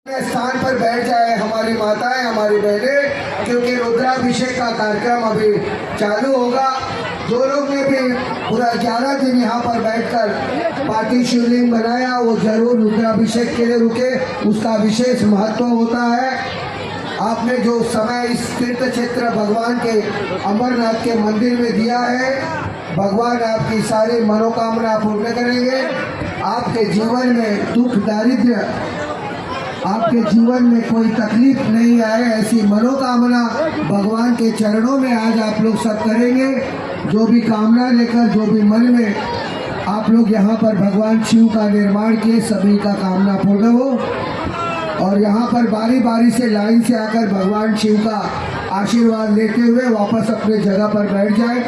स्थान पर बैठ जाए हमारी माताएं, हमारी बहनें, क्योंकि रुद्राभिषेक का कार्यक्रम अभी चालू होगा। जो लोग ने भी पूरा 11 दिन यहाँ पर बैठकर पार्टी शिवलिंग बनाया वो जरूर रुद्राभिषेक के लिए रुके, उसका विशेष महत्व होता है। आपने जो समय इस तीर्थ क्षेत्र भगवान के अमरनाथ के मंदिर में दिया है, भगवान आपकी सारी मनोकामना पूर्ण करेंगे। आपके जीवन में दुख दारिद्र्य, आपके जीवन में कोई तकलीफ नहीं आए, ऐसी मनोकामना भगवान के चरणों में आज आप लोग सब करेंगे। जो भी कामना लेकर, जो भी मन में आप लोग यहाँ पर भगवान शिव का निर्माण किए, सभी का कामना पूर्ण हो। और यहाँ पर बारी बारी से लाइन से आकर भगवान शिव का आशीर्वाद लेते हुए वापस अपने जगह पर बैठ जाए,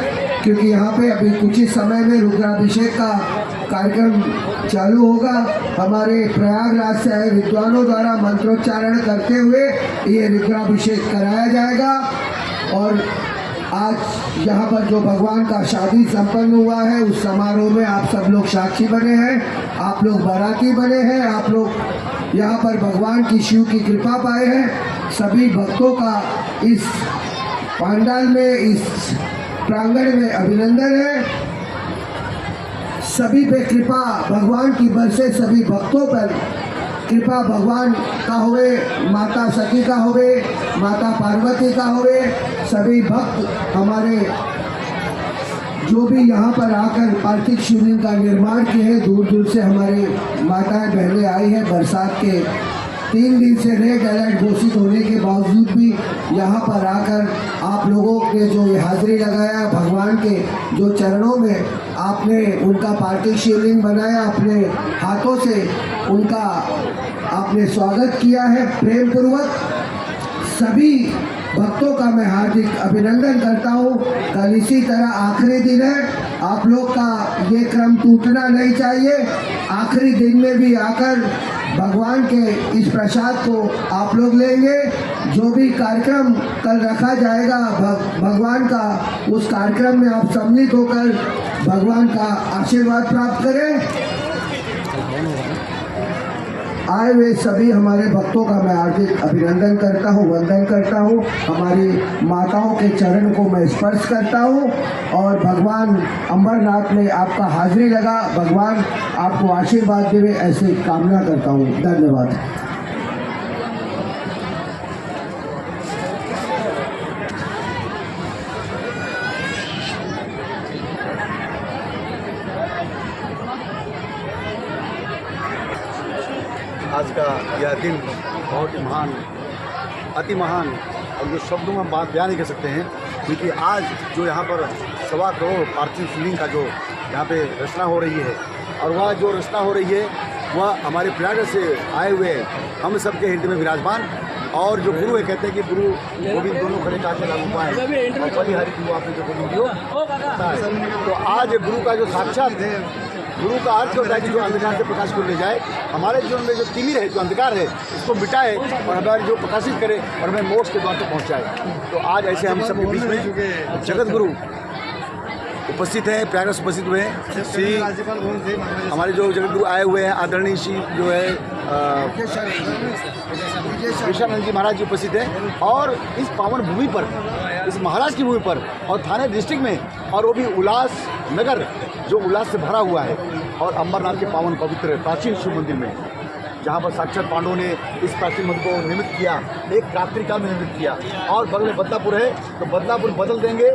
क्योंकि यहाँ पे अभी कुछ ही समय में रुद्राभिषेक का कार्यक्रम चालू होगा। हमारे प्रयागराज से आए विद्वानों द्वारा मंत्रोच्चारण करते हुए ये रुद्राभिषेक कराया जाएगा। और आज यहाँ पर जो भगवान का शादी संपन्न हुआ है, उस समारोह में आप सब लोग साक्षी बने हैं, आप लोग बाराती बने हैं, आप लोग यहाँ पर भगवान की शिव की कृपा पाए हैं। सभी भक्तों का इस पंडाल में, इस प्रांगण में अभिनंदन है। सभी पे कृपा भगवान की बरसे, सभी भक्तों पर कृपा भगवान का होवे, माता सती का होवे, माता पार्वती का होवे। सभी भक्त हमारे जो भी यहाँ पर आकर पार्थिव शिवलिंग का निर्माण किए हैं, दूर दूर से हमारे माताएं बहनें आई हैं। बरसात के 3 दिन से रेड अलर्ट घोषित होने के बावजूद भी यहाँ पर आकर आप लोगों ने जो ये हाजिरी लगाया, भगवान के जो चरणों में आपने उनका पार्थिव शिवलिंग बनाया, अपने हाथों से उनका आपने स्वागत किया है प्रेम पूर्वक। सभी भक्तों का मैं हार्दिक अभिनंदन करता हूँ। कल इसी तरह आखिरी दिन है, आप लोग का ये क्रम टूटना नहीं चाहिए। आखिरी दिन में भी आकर भगवान के इस प्रसाद को आप लोग लेंगे। जो भी कार्यक्रम कल रखा जाएगा भगवान का, उस कार्यक्रम में आप सम्मिलित होकर भगवान का आशीर्वाद प्राप्त करें। आए हुए सभी हमारे भक्तों का मैं हार्दिक अभिनंदन करता हूँ, वंदन करता हूँ। हमारी माताओं के चरण को मैं स्पर्श करता हूँ और भगवान अमरनाथ में आपका हाजिरी लगा, भगवान आपको आशीर्वाद देवे, ऐसे कामना करता हूँ। धन्यवाद। आज का यह दिन बहुत ही महान, अति महान, और जो शब्दों में बात बयान नहीं कर सकते हैं, क्योंकि आज जो यहाँ पर 1.25 करोड़ पार्थिव शिवलिंग का जो यहाँ पे रचना हो रही है, और वह जो रचना हो रही है वह हमारे प्रयागराज से आए हुए हम सबके हृदय में विराजमान। और जो गुरु है, कहते हैं कि गुरु गोविंद दोनों खड़े काटे लागू पाए, और बलिहारी की आपने जो गोविंद हो, तो आज गुरु का जो साक्षात है, गुरु का अर्थ होता है कि जो अंधकार से प्रकाश को ले जाए, हमारे जीवन में जो तिमिर है, जो अंधकार है, उसको मिटाए और हमें जो प्रकाशित करे और हमें मोक्ष के द्वार तक पहुँचाए। तो आज ऐसे हम सबके बीच में जगत गुरु उपस्थित हैं, प्रयागराज उपस्थित हुए हैं। श्री हमारे जो जगत गुरु आए हुए हैं, आदरणीय श्री जो है कृष्णानंद जी महाराज जी उपस्थित हैं। और इस पावन भूमि पर, इस महाराज की भूमि पर, और थाने डिस्ट्रिक्ट में, और वो भी उल्लास नगर जो उल्लास से भरा हुआ है, और अमरनाथ के पावन पवित्र प्राचीन शिव मंदिर में, जहाँ पर साक्षात पांडवों ने इस प्राचीन मंदिर को निर्मित किया, एक रात्रिकाल में निर्मित किया। और बगल में बदलापुर है, तो बदलापुर बदल देंगे,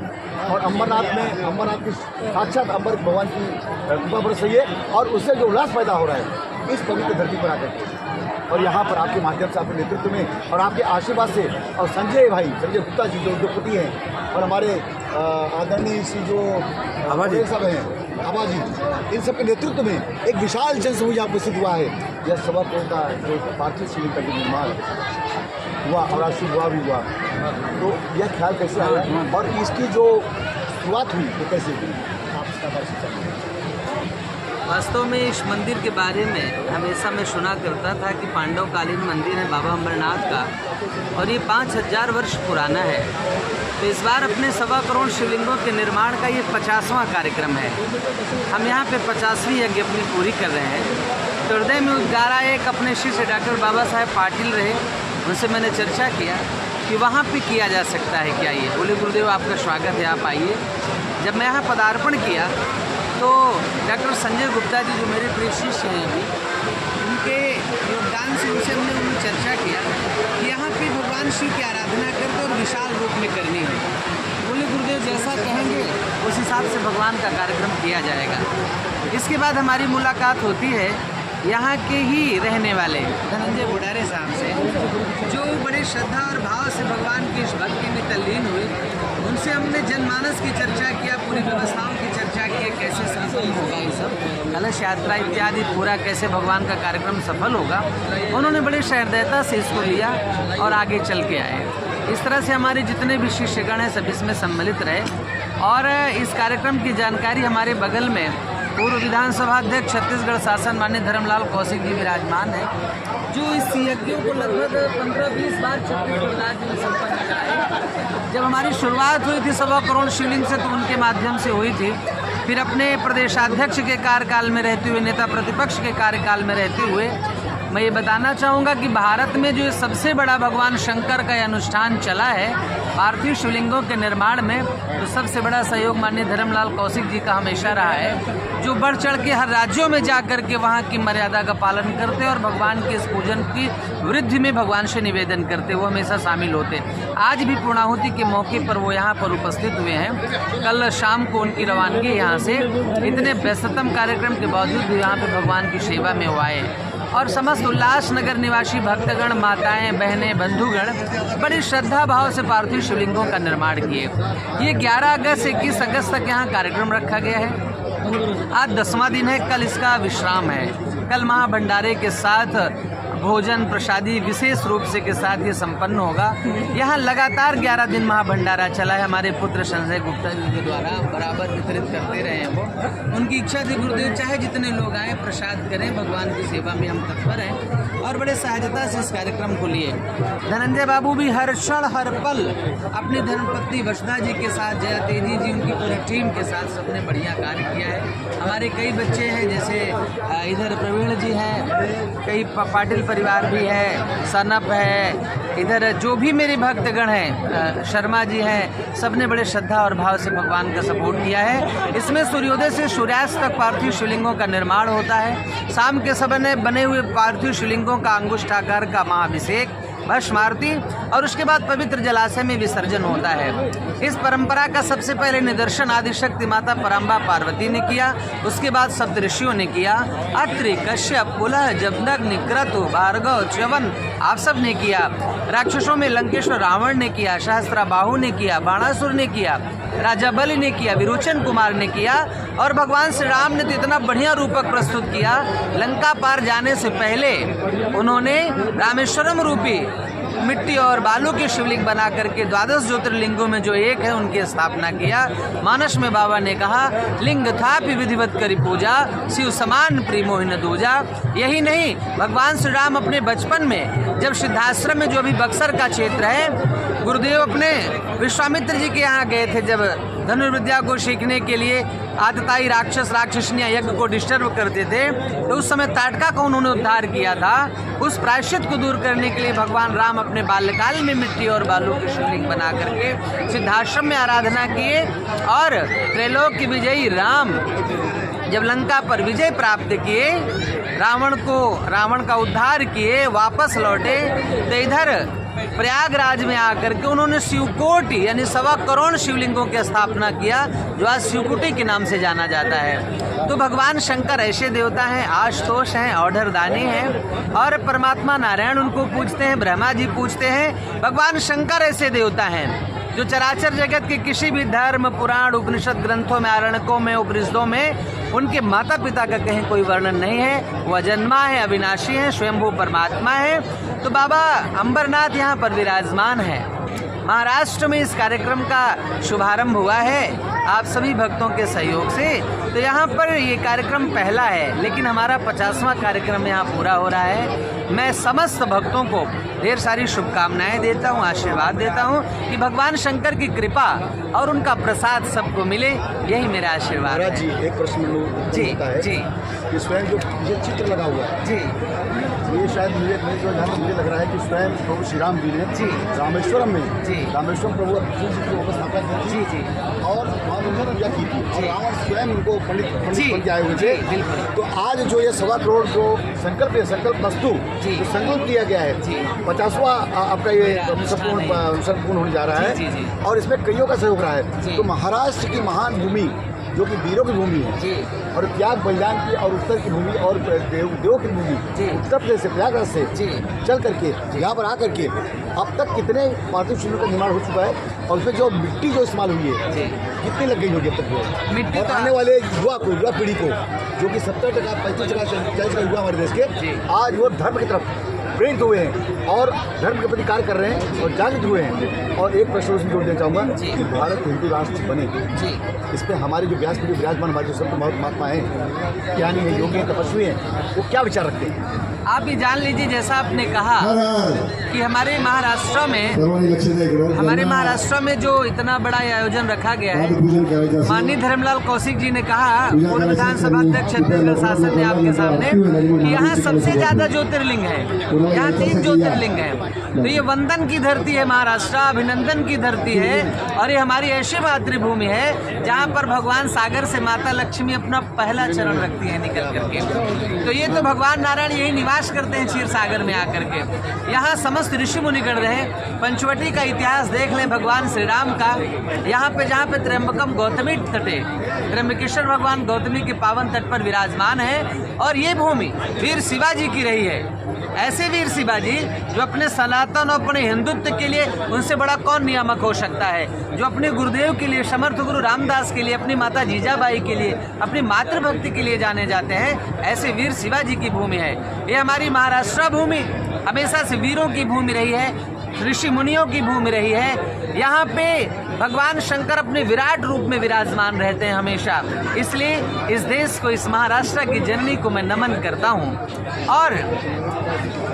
और अमरनाथ में अमरनाथ की साक्षात अम्बर भगवान की कृपा बरस रही है, और उससे जो उल्लास पैदा हो रहा है इस पवित्र धरती पर आकर, और यहाँ पर आपके माध्यम से, आपके नेतृत्व में और आपके आशीर्वाद से, और संजय भाई, संजय गुप्ता जी जो उद्योगपति हैं, और हमारे आदरणीय श्री जो आबाजी सब हैं, आबाजी, इन सबके नेतृत्व में एक विशाल जन समूह यहाँ उपस्थित हुआ है। यह 1.25 करोड़ का जो पार्थिव शिवलिंग का जो निर्माण हुआ और आज शुभ भी हुआ, तो यह ख्याल कैसे आया और इसकी जो शुरुआत हुई तो कैसे हुई? वास्तव में इस मंदिर के बारे में हमेशा मैं सुना करता था कि पांडवकालीन मंदिर है बाबा अमरनाथ का, और ये 5000 वर्ष पुराना है। तो इस बार अपने 1.25 करोड़ शिवलिंगों के निर्माण का ये 50वां कार्यक्रम है। हम यहाँ पे 50वीं यज्ञ अपनी पूरी कर रहे हैं। हृदय में उद्गारा एक अपने शिष्य डॉक्टर बाबा साहेब पाटिल रहे, उनसे मैंने चर्चा किया कि वहाँ पे किया जा सकता है क्या ये। बोले गुरुदेव आपका स्वागत है, आप आइए। जब मैं यहाँ पदार्पण किया तो डॉक्टर संजय गुप्ता जी जो मेरे प्रिय शिष्य हैं अभी, उनके योगदान से उनसे हमने चर्चा किया कि यहाँ पे भगवान शिव की आराधना करते और विशाल रूप में करनी है। बोले गुरुदेव जैसा कहेंगे उस हिसाब से भगवान का कार्यक्रम किया जाएगा। इसके बाद हमारी मुलाकात होती है यहाँ के ही रहने वाले धनंजय बुढ़ारे साहब से, जो बड़े श्रद्धा और भाव से भगवान की इस भक्ति में तल्लीन हुए। उनसे हमने जनमानस की चर्चा किया, पूरी व्यवस्थाओं की चर्चा की, कैसे सफल होगा ये सब, कलश यात्रा इत्यादि पूरा कैसे भगवान का कार्यक्रम सफल होगा। उन्होंने बड़े सहृदयता से इसको लिया और आगे चल के आए। इस तरह से हमारे जितने भी शिष्यगण हैं सब इसमें सम्मिलित रहे। और इस कार्यक्रम की जानकारी हमारे बगल में पूर्व विधानसभा अध्यक्ष छत्तीसगढ़ शासन माननीय धर्मलाल कौशिक जी विराजमान है, जो इस यज्ञों को लगभग 15-20 बार छत्तीसगढ़ राज्य में संपन्न कराए। जब हमारी शुरुआत हुई थी 1.25 करोड़ शिवलिंग से, तो उनके माध्यम से हुई थी। फिर अपने प्रदेशाध्यक्ष के कार्यकाल में रहते हुए, नेता प्रतिपक्ष के कार्यकाल में रहते हुए, मैं ये बताना चाहूँगा कि भारत में जो सबसे बड़ा भगवान शंकर का अनुष्ठान चला है पार्थिव शिवलिंगों के निर्माण में, तो सबसे बड़ा सहयोग माननीय धर्मलाल कौशिक जी का हमेशा रहा है, जो बढ़ चढ़ के हर राज्यों में जा कर के वहाँ की मर्यादा का पालन करते और भगवान के इस पूजन की वृद्धि में भगवान से निवेदन करते, वो हमेशा शामिल होते। आज भी पूर्णाहुति के मौके पर वो यहाँ पर उपस्थित हुए हैं। कल शाम को उनकी रवानगी यहाँ से, इतने व्यस्ततम कार्यक्रम के बावजूद भी यहाँ पर भगवान की सेवा में वो आए। और समस्त उल्लासनगर निवासी भक्तगण, माताएं, बहनें, बंधुगण बड़ी श्रद्धा भाव से पार्थिव शिवलिंगों का निर्माण किए। ये 11 अगस्त से 21 अगस्त तक यहाँ कार्यक्रम रखा गया है। आज 10वां दिन है, कल इसका विश्राम है। कल महाभंडारे के साथ भोजन प्रसादी विशेष रूप से के साथ ये संपन्न होगा। यहाँ लगातार 11 दिन महाभंडारा चला है। हमारे पुत्र संजय गुप्ता जी के द्वारा बराबर वितरित करते रहे हैं वो। उनकी इच्छा थी गुरुदेव चाहे जितने लोग आए प्रसाद करें, भगवान की सेवा में हम तत्पर हैं, और बड़े सहजता से इस कार्यक्रम को लिए। धनंजय बाबू भी हर क्षण हर पल अपनी धर्मपत्नी वसुधा जी के साथ, जया तेजी जी, उनकी पूरी टीम के साथ सबने बढ़िया कार्य किया है। हमारे कई बच्चे हैं, जैसे इधर प्रवीण जी हैं, कई पाटिल परिवार भी है, सनप है, इधर जो भी मेरे भक्तगण हैं, शर्मा जी हैं, सबने बड़े श्रद्धा और भाव से भगवान का सपोर्ट किया है। इसमें सूर्योदय से सूर्यास्त तक पार्थिव शिवलिंगों का निर्माण होता है। शाम के समय बने हुए पार्थिव शिवलिंगों का अंगुष्ठाकार का महाअभिषेक, भस्म आरती और उसके बाद पवित्र जलाशय में विसर्जन होता है। इस परंपरा का सबसे पहले निदर्शन आदिशक्ति माता पराम्बा पार्वती ने किया, उसके बाद सप्तऋषियों ने किया। अत्रि, कश्यप, पुलह, जमदग्नि, क्रतु, भार्गव, च्यवन आप सब ने किया। राक्षसों में लंकेश्वर रावण ने किया, सहस्त्रबाहु ने किया, बाणासुर ने किया, राजा बलि ने किया, विरोचन कुमार ने किया, और भगवान श्री राम ने तो इतना बढ़िया रूपक प्रस्तुत किया। लंका पार जाने से पहले उन्होंने रामेश्वरम रूपी मिट्टी और बालू के शिवलिंग बना करके 12 ज्योतिर्लिंगों में जो एक है उनकी स्थापना किया। मानस में बाबा ने कहा, लिंग था विधिवत करी पूजा, शिव समान प्रेमोहिन दूजा। यही नहीं, भगवान श्री राम अपने बचपन में जब सिद्धाश्रम में, जो अभी बक्सर का क्षेत्र है, गुरुदेव अपने विश्वामित्र जी के यहाँ गए थे, जब धनुर्विद्या को सीखने के लिए आतताई राक्षस राक्षसनियाँ यज्ञ को डिस्टर्ब करते थे, तो उस समय ताटका का उन्होंने उद्धार किया था। उस प्रायश्चित को दूर करने के लिए भगवान राम अपने बाल्यकाल में मिट्टी और बालू के शिवलिंग बना करके सिद्धाश्रम में आराधना किए, और त्रैलोक की विजयी राम जब लंका पर विजय प्राप्त किए, रावण का उद्धार किए, वापस लौटे, तो इधर प्रयागराज में आकर के उन्होंने शिवकोटि यानी 1.25 करोड़ शिवलिंगों की स्थापना किया, जो आज शिवकुटी के नाम से जाना जाता है। तो भगवान शंकर ऐसे देवता हैं, आशुतोष हैं, औढ़रदानी हैं, और परमात्मा नारायण उनको पूजते हैं, ब्रह्मा जी पूजते हैं। भगवान शंकर ऐसे देवता हैं जो चराचर जगत के किसी भी धर्म, पुराण, उपनिषद ग्रंथों में, आरण्यकों में, उपनिषदों में उनके माता पिता का कहीं कोई वर्णन नहीं है। वह अजन्मा है, अविनाशी है, स्वयंभू परमात्मा है। तो बाबा अंबरनाथ यहाँ पर विराजमान है। महाराष्ट्र में इस कार्यक्रम का शुभारंभ हुआ है। आप सभी भक्तों के सहयोग से। तो यहाँ पर ये कार्यक्रम पहला है, लेकिन हमारा 50वां कार्यक्रम यहाँ पूरा हो रहा है। मैं समस्त भक्तों को ढेर सारी शुभकामनाएं देता हूँ, आशीर्वाद देता हूँ कि भगवान शंकर की कृपा और उनका प्रसाद सबको मिले, यही मेरा आशीर्वाद महाराज है। जी, एक प्रश्न जी होता है जी कि स्वयं जो ये चित्र लगा हुआ है, जी ये शायद मुझे लग रहा है कि स्वयं प्रभु श्री राम जी ने जी रामेश्वरम में जी रामेश्वरम प्रभु कृष्ण जी की वापस स्थापना की जी थी जी और वहाँ उन्होंने पूजा की थी और जी। रावण स्वयं उनको पंडित जी, बन के आए हुए थे। जी, बिल्कुल। तो आज जो ये 1.25 करोड़ जो संकल्प वस्तु जी। जो संकल्प किया गया है, जी। 50वां आपका ये मेरा अनुष्ठान संपूर्ण होने जा रहा है जी, जी, जी। और इसमें कईयों का सहयोग रहा है। जी। तो महाराष्ट्र की महान भूमि जो कि वीरों की भूमि है जी और त्याग बलिदान की और उत्तर की भूमि और देव की भूमि जी। उत्तर प्रदेश से प्रयागराज से जी। चल करके यहाँ पर आकर के अब तक कितने पार्थिव शिविरों का निर्माण हो चुका है और उसमें जो मिट्टी जो इस्तेमाल हुई है जी। कितनी लग गई होगी अब तक वो मिट्टी और तो आने वाले युवा पीढ़ी को जो कि 70% 35% 40% युवा हमारे देश जी। के आज वो धर्म की तरफ प्रेरित हुए हैं और धर्म के प्रति कार्य कर रहे हैं और जागृत हुए हैं। और एक प्रश्न उसमें जोड़ देना चाहूँगा जी। कि भारत हिंदू राष्ट्र बने, जी इस पर हमारे जो व्यास पीढ़ी विराजमान हमारे जो संत महात्मा हैं, ज्ञानी हैं, योगी हैं, तपस्वी हैं, वो क्या विचार रखते हैं? आप ये जान लीजिए, जैसा आपने कहा कि हमारे महाराष्ट्र में जो इतना बड़ा आयोजन रखा गया है, माननीय धर्मलाल कौशिक जी ने कहा, पूर्व विधानसभा अध्यक्ष छत्तीसगढ़ शासन ने आपके सामने, कि यहाँ सबसे ज्यादा ज्योतिर्लिंग है, यहाँ 3 ज्योतिर्लिंग है। तो ये वंदन की धरती है महाराष्ट्र, अभिनंदन की धरती है और ये हमारी ऐसी मातृभूमि है जहाँ पर भगवान सागर से माता लक्ष्मी अपना पहला चरण रखती है निकल करके। तो ये तो भगवान नारायण यही निवास करते हैं क्षीर सागर में आकर के। यहाँ समस्त ऋषि मुनि गण रहे। पंचवटी का इतिहास देख लें भगवान श्री राम का, यहाँ पे जहाँ पे त्र्यंबकम गौतमी तटे त्र्यंबकेश्वर भगवान गौतमी के पावन तट पर विराजमान है और ये भूमि वीर शिवाजी की रही है। ऐसे वीर शिवाजी जो अपने सनातन और अपने हिंदुत्व के लिए, उनसे बड़ा कौन नियामक हो सकता है, जो अपने गुरुदेव के लिए, समर्थ गुरु रामदास के लिए, अपनी माता जीजाबाई के लिए, अपनी मातृभक्ति के लिए जाने जाते हैं, ऐसे वीर शिवाजी की भूमि है। ये हमारी महाराष्ट्र भूमि हमेशा से वीरों की भूमि रही है, ऋषि मुनियों की भूमि रही है। यहाँ पे भगवान शंकर अपने विराट रूप में विराजमान रहते हैं हमेशा। इसलिए इस देश को, इस महाराष्ट्र की जननी को मैं नमन करता हूँ। और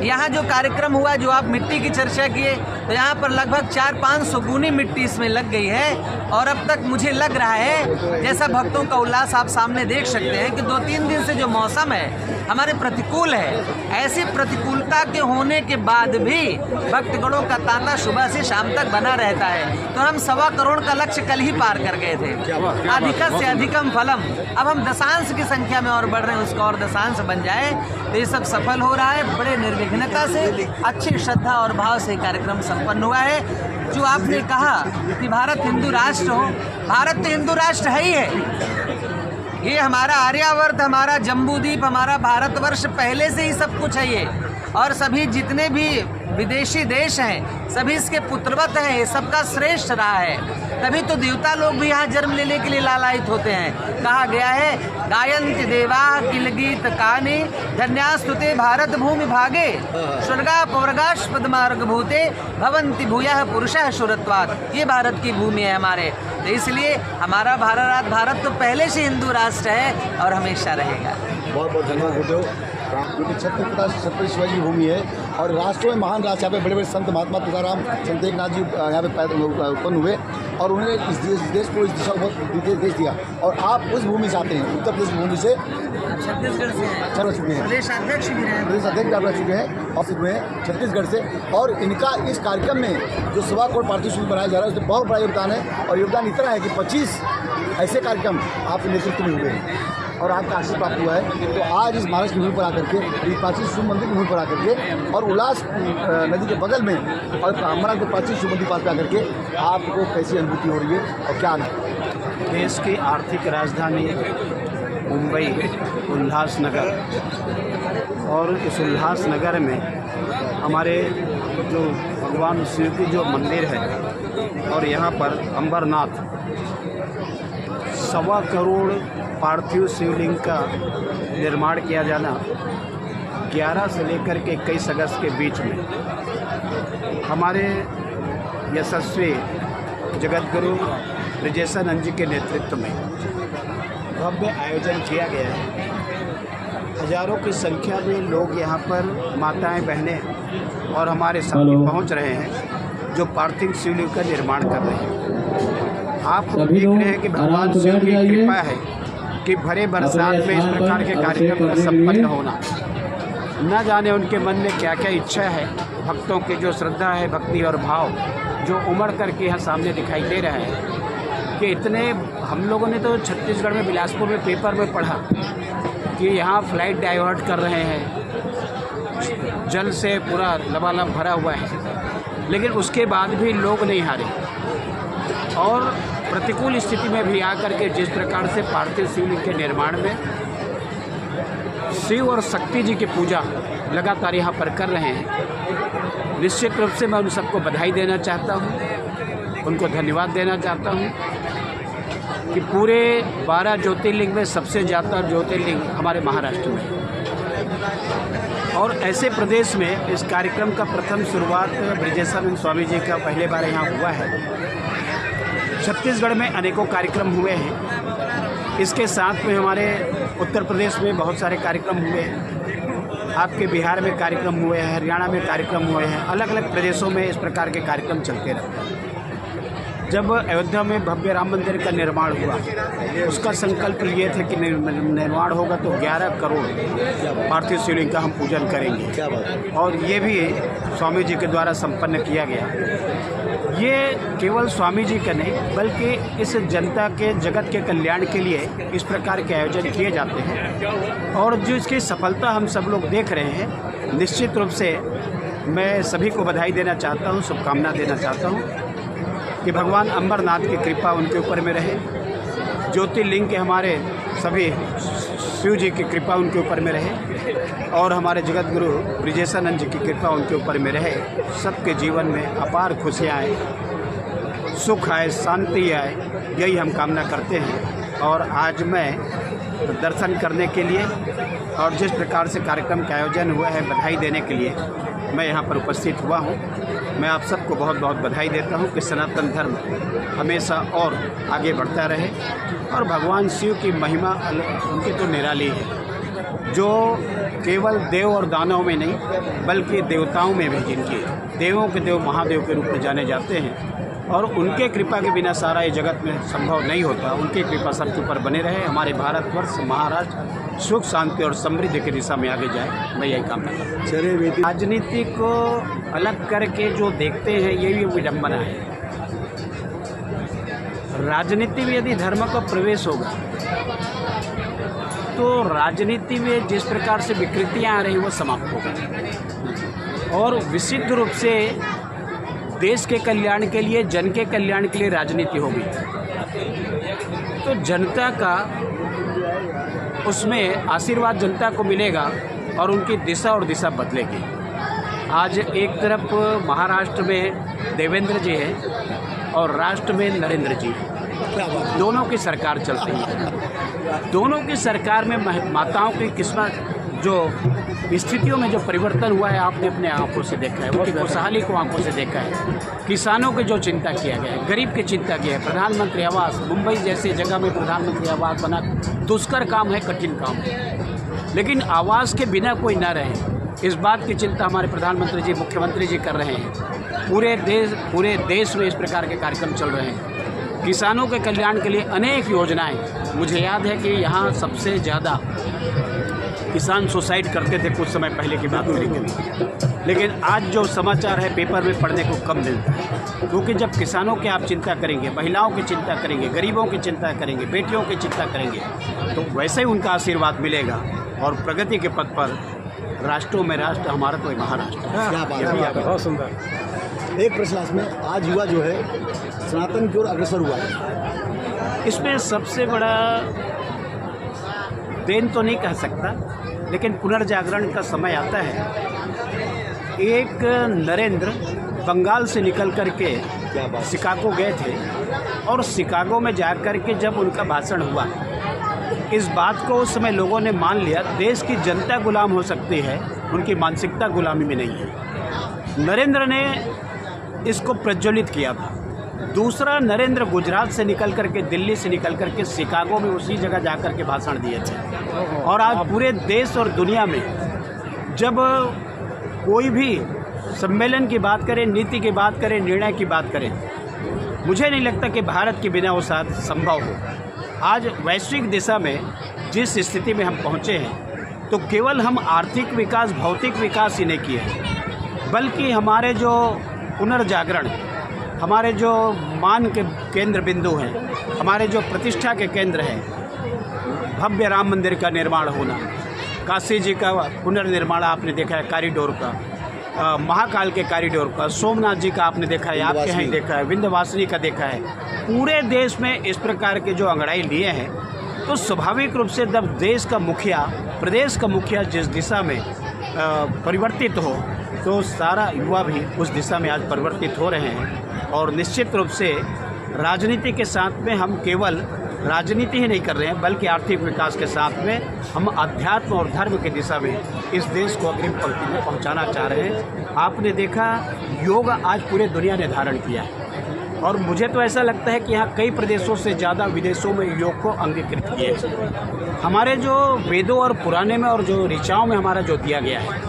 यहाँ जो कार्यक्रम हुआ, जो आप मिट्टी की चर्चा किए, तो यहाँ पर लगभग 400-500 गुनी मिट्टी इसमें लग गई है और अब तक मुझे लग रहा है, जैसा भक्तों का उल्लास आप सामने देख सकते हैं, कि 2-3 दिन से जो मौसम है हमारे प्रतिकूल है। ऐसी प्रतिकूलता के होने के बाद भी भक्तगणों का तांता सुबह से शाम तक बना रहता है। तो हम 1.25 करोड़ का लक्ष्य कल ही पार कर गए थे, अधिकम से अधिकम फलम। अब हम दशांश की संख्या में और बढ़ रहे हैं, उसका और दशांश बन जाए तो ये सब सफल हो रहा है। बड़े निर्विघ्नता से, अच्छी श्रद्धा और भाव से कार्यक्रम संपन्न हुआ है। जो आपने कहा कि भारत हिंदू राष्ट्र हो, भारत तो हिंदू राष्ट्र है ही है। ये हमारा आर्यावर्त, हमारा जम्बूद्वीप, हमारा भारतवर्ष पहले से ही सब कुछ है ये। और सभी जितने भी विदेशी देश हैं, सभी इसके पुत्रवत हैं, ये सबका श्रेष्ठ रहा है। तभी तो देवता लोग भी यहाँ जन्म लेने के लिए लालायित होते हैं। कहा गया है, गायन्ति देवा किल गीत कानि धन्यास्तुते भारत भूमि भागे स्वर्गा पवर्गास्पद मार्ग भूते भवन्ति भूयः पुरुषः शुरत्वात्। ये भारत की भूमि है हमारे। तो इसलिए हमारा भारत तो पहले से हिंदू राष्ट्र है और हमेशा रहेगा। बहुत बहुत धन्यवाद गुरुदेव। क्योंकि छत्रपति शिवाजी की भूमि है और राष्ट्रों में महान राष्ट्र, यहाँ पे बड़े बड़े संत महात्मा तुकाराम, संत एकनाथ जी यहाँ पे उत्पन्न हुए और उन्होंने इस देश को, इस दिशा को बहुत देश दिया। और आप उस भूमि से आते हैं, उत्तर प्रदेश की भूमि से, छत्तीसगढ़ से चल चुके हैं, प्रदेश अध्यक्ष भी रहे, प्रदेश अध्यक्ष आप रह चुके हैं और हुए हैं छत्तीसगढ़ से। और इनका इस कार्यक्रम में जो 1.25 करोड़ पार्थिव शिविर बनाया जा रहा है, उसमें बहुत बड़ा योगदान है। और योगदान इतना है कि 25 ऐसे कार्यक्रम आपके नेतृत्व में हुए हैं और आपका आशीष प्राप्त हुआ है। तो आज इस महाराष्ट्र की भूमि पर आकर के, प्राचीन शिव मंदिर की भूमि पर आकर के और उल्लास नदी के बगल में और हमारा जो प्राचीन शिव मंदिर पास पे आकर के आपको कैसी अनुभूति हो रही है और क्या? देश की आर्थिक राजधानी मुंबई उल्लासनगर, और इस उल्लासनगर में हमारे जो भगवान शिव की जो मंदिर है और यहाँ पर अंबरनाथ 1.25 करोड़ पार्थिव शिवलिंग का निर्माण किया जाना 11 से लेकर के 21 अगस्त के बीच में हमारे यशस्वी जगतगुरु ब्रजेशानंद जी के नेतृत्व में भव्य आयोजन किया गया है। हजारों की संख्या में लोग यहाँ पर माताएं, बहनें और हमारे साथी पहुँच रहे हैं जो पार्थिव शिवलिंग का निर्माण कर रहे हैं। आप देख रहे हैं कि भगवान शिव की कृपा है कि भरे बरसात में इस प्रकार के कार्यक्रम का संपन्न होना। न जाने उनके मन में क्या क्या इच्छा है, भक्तों की जो श्रद्धा है, भक्ति और भाव जो उमड़ करके यहाँ सामने दिखाई दे रहा है कि इतने हम लोगों ने तो छत्तीसगढ़ में बिलासपुर में पेपर में पढ़ा कि यहाँ फ्लाइट डाइवर्ट कर रहे हैं, जल से पूरा लबालब भरा हुआ है, लेकिन उसके बाद भी लोग नहीं हारे और प्रतिकूल स्थिति में भी आकर के जिस प्रकार से पार्थिव शिवलिंग के निर्माण में शिव और शक्ति जी की पूजा लगातार यहाँ पर कर रहे हैं, निश्चित रूप से मैं उन सबको बधाई देना चाहता हूँ, उनको धन्यवाद देना चाहता हूँ कि पूरे 12 ज्योतिर्लिंग में सबसे ज़्यादा ज्योतिर्लिंग हमारे महाराष्ट्र में और ऐसे प्रदेश में इस कार्यक्रम का प्रथम शुरुआत ब्रजेशानंद स्वामी जी का पहले बार यहाँ हुआ है। छत्तीसगढ़ में अनेकों कार्यक्रम हुए हैं, इसके साथ में हमारे उत्तर प्रदेश में बहुत सारे कार्यक्रम हुए हैं, आपके बिहार में कार्यक्रम हुए हैं, हरियाणा में कार्यक्रम हुए हैं, अलग अलग प्रदेशों में इस प्रकार के कार्यक्रम चलते रहते हैं। जब अयोध्या में भव्य राम मंदिर का निर्माण हुआ, उसका संकल्प लिए थे कि निर्माण होगा तो 11 करोड़ पार्थिव शिवलिंग का हम पूजन करेंगे और ये भी स्वामी जी के द्वारा संपन्न किया गया। ये केवल स्वामी जी का नहीं बल्कि इस जनता के जगत के कल्याण के लिए इस प्रकार के आयोजन किए जाते हैं और जो इसकी सफलता हम सब लोग देख रहे हैं, निश्चित रूप से मैं सभी को बधाई देना चाहता हूँ, शुभकामना देना चाहता हूँ कि भगवान अमरनाथ की कृपा उनके ऊपर में रहे, ज्योतिर्लिंग के हमारे सभी शिव जी की कृपा उनके ऊपर में रहे और हमारे जगत गुरु ब्रजेशानंद जी की कृपा उनके ऊपर में रहे। सबके जीवन में अपार खुशियाँ आए, सुख आए, शांति आए, यही हम कामना करते हैं। और आज मैं दर्शन करने के लिए और जिस प्रकार से कार्यक्रम का आयोजन हुआ है बधाई देने के लिए मैं यहाँ पर उपस्थित हुआ हूँ। मैं आप सबको बहुत बहुत बधाई देता हूँ कि सनातन धर्म हमेशा और आगे बढ़ता रहे और भगवान शिव की महिमा उनकी तो निराली है, जो केवल देव और दानव में नहीं बल्कि देवताओं में भी, जिनकी देवों के देव महादेव के रूप में जाने जाते हैं और उनके कृपा के बिना सारा ये जगत में संभव नहीं होता। उनकी कृपा सबके ऊपर बने रहे, हमारे भारतवर्ष महाराष्ट्र सुख शांति और समृद्धि की दिशा में आगे जाए, मैं यही कामना करता हूँ। चलिए, राजनीति को अलग करके जो देखते हैं ये भी विडम्बना है। राजनीति में यदि धर्म का प्रवेश होगा तो राजनीति में जिस प्रकार से विकृतियाँ आ रही वो समाप्त होगा और विशुद्ध रूप से देश के कल्याण के लिए, जन के कल्याण के लिए राजनीति होगी तो जनता का उसमें आशीर्वाद जनता को मिलेगा और उनकी दिशा और दिशा बदलेगी। आज एक तरफ महाराष्ट्र में देवेंद्र जी है और राष्ट्र में नरेंद्र जी है, दोनों की सरकार चल रही है। दोनों की सरकार में माताओं की किस्मत जो स्थितियों में जो परिवर्तन हुआ है आपने अपने आंखों से देखा है, उनकी खुशहाली को आंखों से देखा है। किसानों की जो चिंता किया गया है, गरीब की चिंता की है, प्रधानमंत्री आवास, मुंबई जैसी जगह में प्रधानमंत्री आवास बना, दुष्कर काम है, कठिन काम है, लेकिन आवास के बिना कोई ना रहे इस बात की चिंता हमारे प्रधानमंत्री जी, मुख्यमंत्री जी कर रहे हैं। पूरे देश में इस प्रकार के कार्यक्रम चल रहे हैं। किसानों के कल्याण के लिए अनेक योजनाएं, मुझे याद है कि यहाँ सबसे ज़्यादा किसान सुसाइड करते थे कुछ समय पहले की बात करेंगे, लेकिन आज जो समाचार है पेपर में पढ़ने को कम मिलता है, क्योंकि जब किसानों की आप चिंता करेंगे, महिलाओं की चिंता करेंगे, गरीबों की चिंता करेंगे, बेटियों की चिंता करेंगे तो वैसे ही उनका आशीर्वाद मिलेगा और प्रगति के पथ पर राष्ट्रों में राष्ट्र, हमारा तो महाराष्ट्र। बहुत सुंदर। एक प्रश्न में आज युवा जो है सनातन की ओर अग्रसर हुआ है, इसमें सबसे बड़ा देन तो नहीं कह सकता, लेकिन पुनर्जागरण का समय आता है। एक नरेंद्र बंगाल से निकल कर के शिकागो गए थे और शिकागो में जा कर के जब उनका भाषण हुआ, इस बात को उस समय लोगों ने मान लिया, देश की जनता गुलाम हो सकती है, उनकी मानसिकता गुलामी में नहीं है। नरेंद्र ने इसको प्रज्वलित किया था दूसरा, नरेंद्र गुजरात से निकल करके, दिल्ली से निकल करके शिकागो में उसी जगह जा कर के भाषण दिए थे। और आज पूरे देश और दुनिया में जब कोई भी सम्मेलन की बात करें, नीति की बात करें, निर्णय की बात करें, मुझे नहीं लगता कि भारत के बिना वो साथ संभव हो। आज वैश्विक दिशा में जिस स्थिति में हम पहुँचे हैं, तो केवल हम आर्थिक विकास, भौतिक विकास ही नहीं किए हैं, बल्कि हमारे जो पुनर्जागरण, हमारे जो मान के केंद्र बिंदु हैं, हमारे जो प्रतिष्ठा के केंद्र हैं, भव्य राम मंदिर का निर्माण होना, काशी जी का पुनर्निर्माण आपने देखा है कॉरिडोर का, महाकाल के कॉरिडोर का, सोमनाथ जी का आपने देखा है, आपके यहाँ देखा है, विंध्यवासिनी का देखा है। पूरे देश में इस प्रकार के जो अंगड़ाई लिए हैं, तो स्वाभाविक रूप से जब देश का मुखिया, प्रदेश का मुखिया जिस दिशा में परिवर्तित हो, तो सारा युवा भी उस दिशा में आज परिवर्तित हो रहे हैं। और निश्चित रूप से राजनीति के साथ में हम केवल राजनीति ही नहीं कर रहे हैं, बल्कि आर्थिक विकास के साथ में हम अध्यात्म और धर्म की दिशा में इस देश को अग्रिम पंक्ति में पहुंचाना चाह रहे हैं। आपने देखा, योग आज पूरे दुनिया ने धारण किया है, और मुझे तो ऐसा लगता है कि यहाँ कई प्रदेशों से ज़्यादा विदेशों में योग को अंगीकृत किया है। हमारे जो वेदों और पुराने में और जो ऋचाओं में हमारा जो दिया गया है,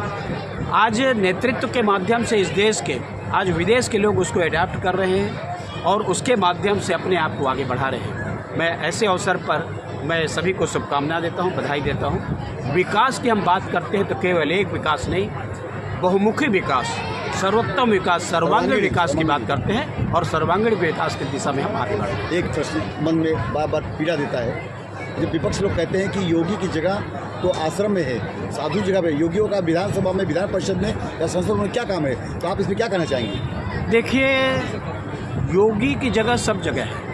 आज नेतृत्व के माध्यम से इस देश के, आज विदेश के लोग उसको एडाप्ट कर रहे हैं और उसके माध्यम से अपने आप को आगे बढ़ा रहे हैं। मैं ऐसे अवसर पर मैं सभी को शुभकामना देता हूं, बधाई देता हूं। विकास की हम बात करते हैं तो केवल एक विकास नहीं, बहुमुखी विकास, सर्वोत्तम विकास, सर्वांगीण विकास की बात करते हैं, और सर्वांगीण विकास की दिशा में हम आगे बढ़ते हैं। एक प्रश्न मन में बार बार पीड़ा देता है, जब विपक्ष लोग कहते हैं कि योगी की जगह तो आश्रम में है, साधु जगह पे, योगियों का विधानसभा में, विधान परिषद में या संसद में क्या काम है, तो आप इसमें क्या कहना चाहेंगे? देखिए, योगी की जगह सब जगह है।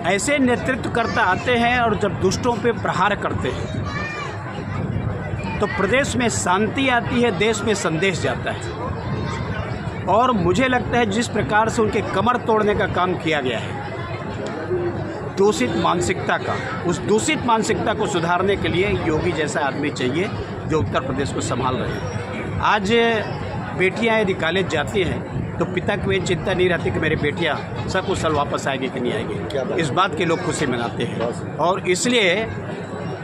ऐसे नेतृत्वकर्ता आते हैं और जब दुष्टों पे प्रहार करते हैं, तो प्रदेश में शांति आती है, देश में संदेश जाता है। और मुझे लगता है जिस प्रकार से उनके कमर तोड़ने का काम किया गया है, दूषित मानसिकता का, उस दूषित मानसिकता को सुधारने के लिए योगी जैसा आदमी चाहिए जो उत्तर प्रदेश को संभाल रहे हैं। आज बेटियां यदि कॉलेज जाती हैं तो पिता को ये चिंता नहीं रहती कि मेरी बेटियां सकुशल वापस आएगी कि नहीं आएगी, इस बात के लोग खुशी मनाते हैं। और इसलिए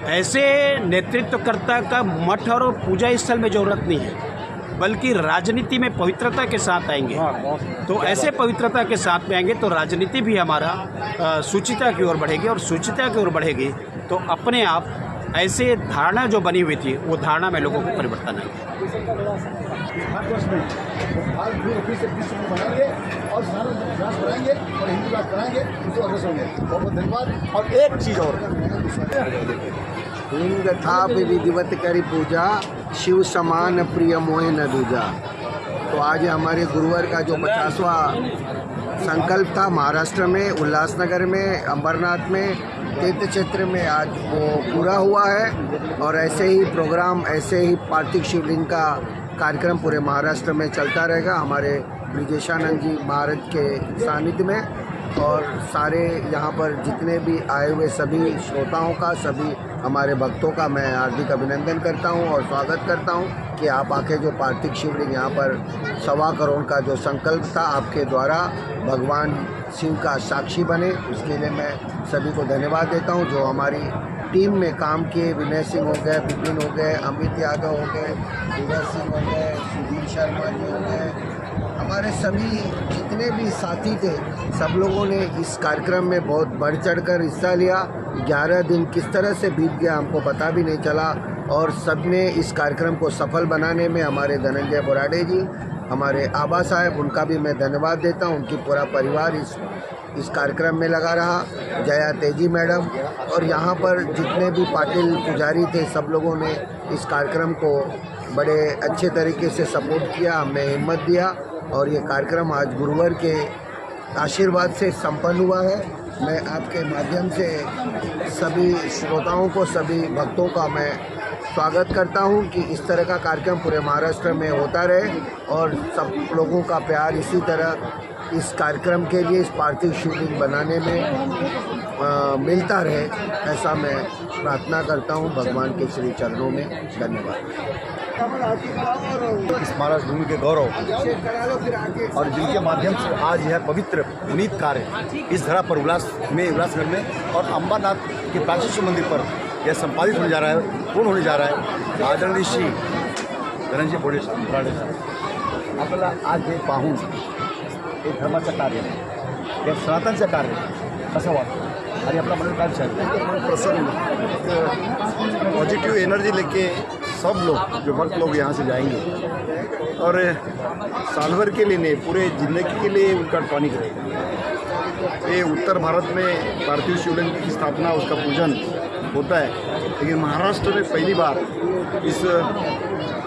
ऐसे नेतृत्वकर्ता का मठ और पूजा स्थल में ज़रूरत नहीं है, बल्कि राजनीति में पवित्रता के साथ आएंगे। तो ऐसे पवित्रता के साथ में आएंगे तो राजनीति भी हमारा शुचिता की ओर बढ़ेगी, और शुचिता की ओर बढ़ेगी तो अपने आप ऐसे धारणा जो बनी हुई थी, वो धारणा में लोगों को परिवर्तन आएगा। और एक चीज़ और, लिंग था विधिवत करी पूजा, शिव समान प्रिय मोह न दूजा। तो आज हमारे गुरुवार का जो 50वां संकल्प था महाराष्ट्र में, उल्लासनगर में, अंबरनाथ में, तीर्थ क्षेत्र में, आज वो पूरा हुआ है। और ऐसे ही प्रोग्राम, ऐसे ही पार्थिव शिवलिंग का कार्यक्रम पूरे महाराष्ट्र में चलता रहेगा हमारे ब्रिजेशानंद जी महाराज के सानिध्य में। और सारे यहाँ पर जितने भी आए हुए सभी श्रोताओं का, सभी हमारे भक्तों का मैं हार्दिक अभिनंदन करता हूँ और स्वागत करता हूँ कि आप आके जो पार्थिव शिवलिंग यहाँ पर 1.25 करोड़ का जो संकल्प था आपके द्वारा भगवान शिव का साक्षी बने, उसके लिए मैं सभी को धन्यवाद देता हूँ। जो हमारी टीम में काम किए, विनय सिंह हो गए, विपिन हो गए, अमित यादव हो गए, दिगर सिंह हो गए, सुधीर शर्मा जी हो गए, हमारे सभी जितने भी साथी थे, सब लोगों ने इस कार्यक्रम में बहुत बढ़ चढ़कर हिस्सा लिया। 11 दिन किस तरह से बीत गया हमको पता भी नहीं चला, और सब ने इस कार्यक्रम को सफल बनाने में हमारे धनंजय बोराडे जी, हमारे आबा साहब, उनका भी मैं धन्यवाद देता हूं। उनकी पूरा परिवार इस कार्यक्रम में लगा रहा, जया तेजी मैडम, और यहाँ पर जितने भी पाटिल पुजारी थे, सब लोगों ने इस कार्यक्रम को बड़े अच्छे तरीके से सपोर्ट किया, हमें हिम्मत दिया, और ये कार्यक्रम आज गुरुवार के आशीर्वाद से संपन्न हुआ है। मैं आपके माध्यम से सभी श्रोताओं को, सभी भक्तों का मैं स्वागत करता हूं कि इस तरह का कार्यक्रम पूरे महाराष्ट्र में होता रहे, और सब लोगों का प्यार इसी तरह इस कार्यक्रम के लिए, इस पार्थिव शिवलिंग बनाने में मिलता रहे, ऐसा मैं प्रार्थना करता हूं भगवान के श्री चरणों में। धन्यवाद। इस महाराज भूमि के गौरव और जिनके माध्यम से आज यह पवित्र पुनीत कार्य इस धरा पर उल्लासनगर में और अंबरनाथ के प्राचीन शिव मंदिर पर यह संपादित होने जा रहा है, पूर्ण होने जा रहा है। आदरणीय श्री धनंजय बोडे साहेब आपल्याला आज हे पाहून हे धर्माचं कार्य हे सनातनचं कार्य कसं वाटतं आणि आपल्या मनात काय विचार? प्रसन्न पॉजिटिव एनर्जी लेके सब लोग जो भक्त लोग यहाँ से जाएंगे और साल भर के लिए नहीं, पूरे ज़िंदगी के लिए उनका टॉनिक रहेगा। ये उत्तर भारत में पार्थिव शिवलिंग की स्थापना, उसका पूजन होता है, लेकिन महाराष्ट्र में पहली बार इस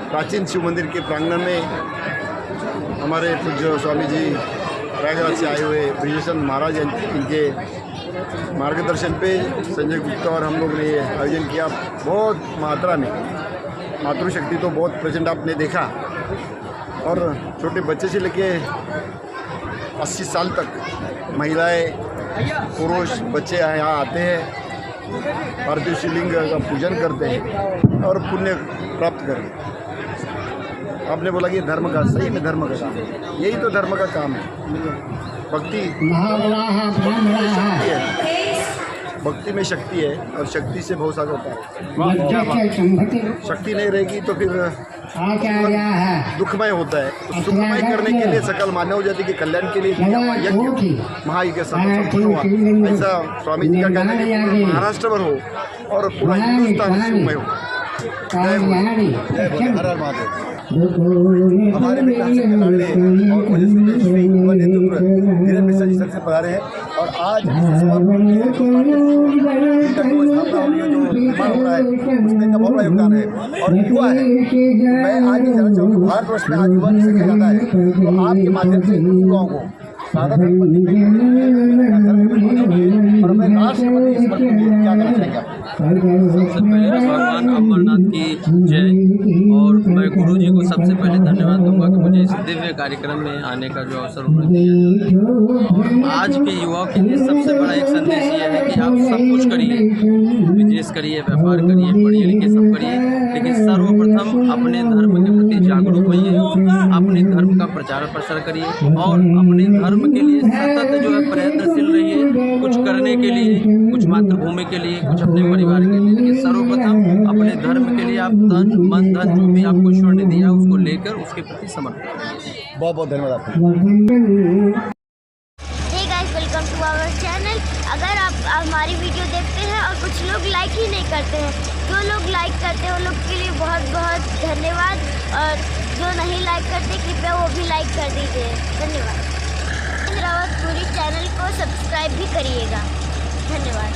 प्राचीन शिव मंदिर के प्रांगण में हमारे पूज्य स्वामी जी प्रयागराज से आए हुए ब्रिजेशन महाराज इनके मार्गदर्शन पे संजय गुप्ता और हम लोग ने ये आयोजन किया। बहुत मात्रा में मातृशक्ति तो बहुत प्रचंड आपने देखा और छोटे बच्चे से लेके 80 साल तक महिलाएं, पुरुष, बच्चे यहाँ आते हैं, पार्थिव शिवलिंग का पूजन करते हैं और पुण्य प्राप्त करते हैं। आपने बोला कि धर्म का, सही में धर्म का काम है, यही तो धर्म का काम है। भक्ति शक्ति है, भक्ति में शक्ति है और शक्ति से बहुत सारा होता है। शक्ति नहीं रहेगी तो फिर दुखमय होता है। तो सुखमय करने के लिए सकल मानव जाति के कल्याण के लिए यज्ञ महायज्ञ संपन्न हुआ। ऐसा स्वामी जी का कहना है कि महाराष्ट्र भर हो और पूरा हिंदुस्तान सुखमय हो। हर हर महादेव। हमारे विकास के लाडले और ओजस्वी श्री युवा नेतृत्व धीरेन्द्र मिश्रा जी सबसे पधारे हैं और आज स्थापना हो रही है, जो निर्माण हो रहा है उसमें इनका बहुत बड़ा योगदान है और युवा है। मैं आज भी जानना चाहूँगा, भारतवर्ष में आज युवा की संख्या ज़्यादा है, तो आपके माध्यम से युवाओं को सादा धर्म पर और हमें राष्ट्रपति इस पर क्या कहना चाहेंगे? सबसे पहले भगवान अमरनाथ की जय। और मैं गुरु जी को सबसे पहले धन्यवाद दूंगा कि मुझे इस दिव्य कार्यक्रम में आने का जो अवसर उन्होंने दिया। आज के युवाओं के लिए सबसे बड़ा एक संदेश ये है कि आप सब कुछ करिए, बिजनेस करिए, व्यापार करिए, पढ़िए लिखिए, सब करिए, लेकिन सर्वप्रथम अपने धर्म के प्रति जागरूक होइए, अपने धर्म का प्रचार प्रसार करिए और अपने धर्म के लिए सतत जो है प्रयत्नशील रहिए, कुछ करने के लिए, कुछ मातृभूमि के लिए, कुछ अपने परिवार के लिए, लेकिन सर्वप्रथम अपने धर्म के लिए आप तन मन धन जो भी आपको ईश्वर ने दिया उसको लेकर उसके प्रति समर्पित करिए। बहुत बहुत धन्यवाद आपको। Hey guys, welcome to our channel. अगर आप हमारी वीडियो देखते हैं और कुछ लोग लाइक ही नहीं करते हैं, जो लोग लाइक करते हैं उन लोग के लिए बहुत बहुत धन्यवाद और जो नहीं लाइक करते कृपया वो भी लाइक कर दीजिए। धन्यवाद। रावत पूरी चैनल को सब्सक्राइब भी करिएगा। धन्यवाद।